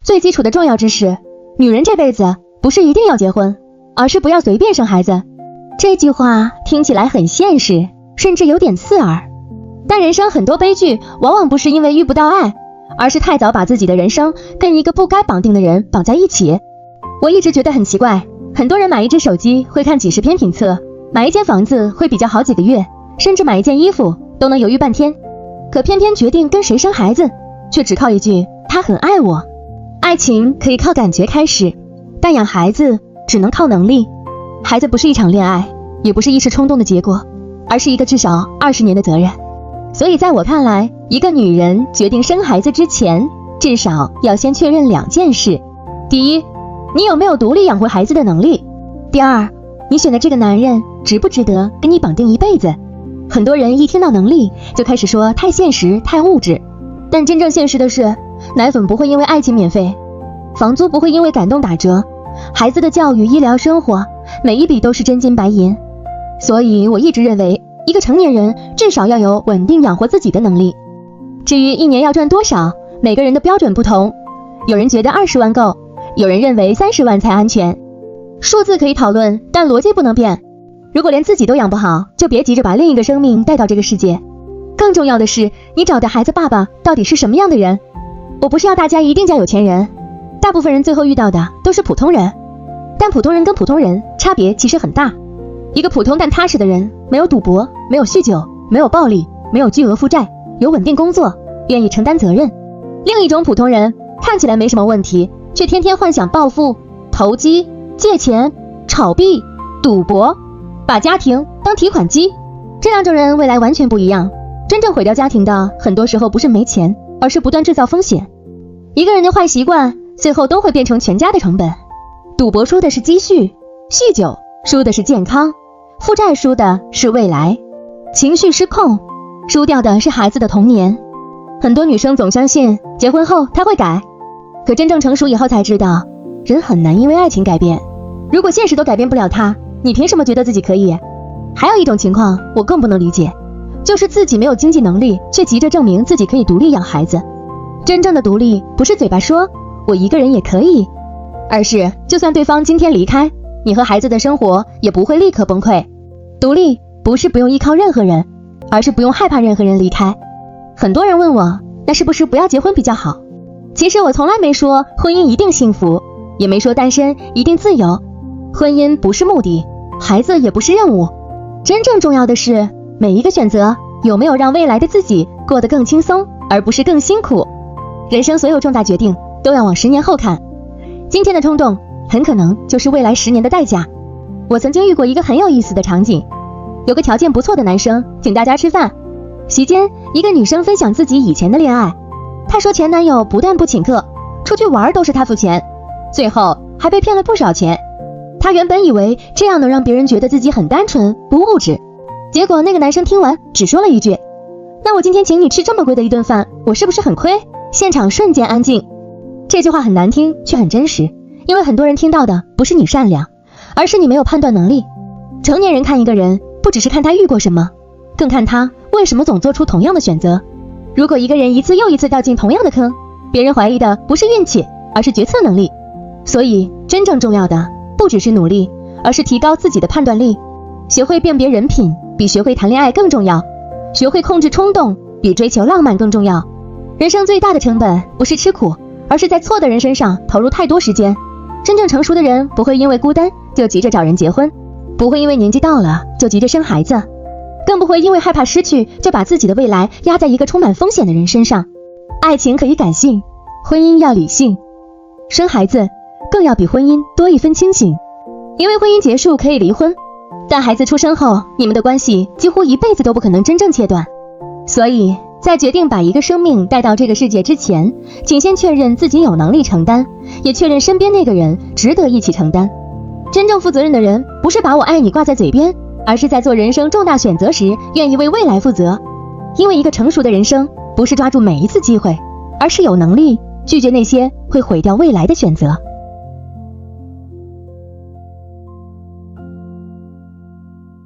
最基礎的重要知識，女人這輩子不是一定要結婚，而是不要隨便生孩子。這句話聽起來很現實，甚至有點刺耳。但人生很多悲劇，往往不是因為遇不到愛，而是太早把自己的人生跟一個不該綁定的人綁在一起。我一直覺得很奇怪，很多人買一只手機會看幾十篇評測，買一間房子會比較好幾個月，甚至買一件衣服都能猶豫半天，可偏偏決定跟誰生孩子，卻只靠一句他很愛我。愛情可以靠感覺開始，但養孩子只能靠能力。孩子不是一場戀愛，也不是一時衝動的結果，而是一個至少20年的責任。所以在我看來，一個女人決定生孩子之前，至少要先確認2件事。第一，你有沒有獨立養活孩子的能力？第二，你選的這個男人值不值得跟你綁定一輩子？很多人一聽到能力就開始說太現實太物質，但真正現實的是，奶粉不會因為愛情免費，房租不会因為感動打折，孩子的教育医療生活每一筆都是真金白银。所以我一直認為，一個成年人至少要有穩定養活自己的能力。至於一年要賺多少，每個人的標準不同，有人覺得20萬夠，有人認為30萬才安全。數字可以討論，但邏輯不能變。如果連自己都養不好，就別急着把另一個生命帶到這個世界。更重要的是，你找的孩子爸爸到底是什麼樣的人？我不是要大家一定嫁有錢人，大部分人最後遇到的都是普通人，但普通人跟普通人差別其實很大。一個普通但踏實的人，沒有賭博，沒有酗酒，沒有暴力，沒有巨額負債，有穩定工作，願意承擔責任。另一種普通人看起來沒什麼問題，卻天天幻想暴富、投機、借錢、炒幣、賭博，把家庭當提款機。這兩種人未來完全不一樣。真正毀掉家庭的，很多時候不是沒錢，而是不斷制造風險。一個人的壞習慣，最後都會變成全家的成本。賭博輸的是積蓄，酗酒輸的是健康，負債輸的是未來，情緒失控輸掉的是孩子的童年。很多女生總相信結婚後她會改，可真正成熟以後才知道，人很難因為愛情改变。如果現實都改变不了他，你憑什麼覺得自己可以？還有一種情況我更不能理解，就是自己沒有經濟能力，卻急着證明自己可以獨立養孩子。真正的獨立不是嘴巴說我一個人也可以，而是就算对方今天離開，你和孩子的生活也不會立刻崩潰。獨立不是不用依靠任何人，而是不用害怕任何人離開。很多人問我，那是不是不要結婚比較好？其實我從來沒說婚姻一定幸福，也沒說單身一定自由。婚姻不是目的，孩子也不是任務。真正重要的是，每一個選擇有沒有讓未來的自己過得更輕鬆，而不是更辛苦。人生所有重大決定都要往10年後看，今天的冲動很可能就是未來10年的代價。我曾經遇過一個很有意思的场景，有個條件不錯的男生請大家吃飯，席間一個女生分享自己以前的戀愛，她說前男友不但不請客，出去玩都是他付錢，最後還被騙了不少錢。她原本以為這樣能讓別人覺得自己很單純不物質，結果那個男生聽完只說了一句，那我今天請你吃這麼貴的一頓飯，我是不是很虧？現場瞬間安靜。這句話很難聽卻很真實，因為很多人聽到的不是你善良，而是你沒有判斷能力。成年人看一個人，不只是看他遇過什麼，更看他為什麼總做出同樣的選擇。如果一個人一次又一次掉進同樣的坑，別人懷疑的不是運氣，而是決策能力。所以真正重要的不只是努力，而是提高自己的判斷力。學會辨別人品比學會談戀愛更重要，學會控制衝動比追求浪漫更重要。人生最大的成本不是吃苦，而是在錯的人身上投入太多時间。真正成熟的人不會因為孤單就急着找人結婚，不會因為年紀到了就急着生孩子，更不會因為害怕失去就把自己的未來壓在一個充滿風險的人身上。愛情可以感性，婚姻要理性，生孩子更要比婚姻多一分清醒。因為婚姻結束可以離婚，但孩子出生後，你們的關係幾乎一輩子都不可能真正切斷。所以在決定把一個生命帶到這個世界之前，請先確認自己有能力承擔，也確認身邊那個人值得一起承擔。真正負責任的人，不是把我愛你掛在嘴邊，而是在做人生重大選擇時願意為未來負責。因為一個成熟的人生，不是抓住每一次機會，而是有能力拒絕那些會毀掉未來的選擇。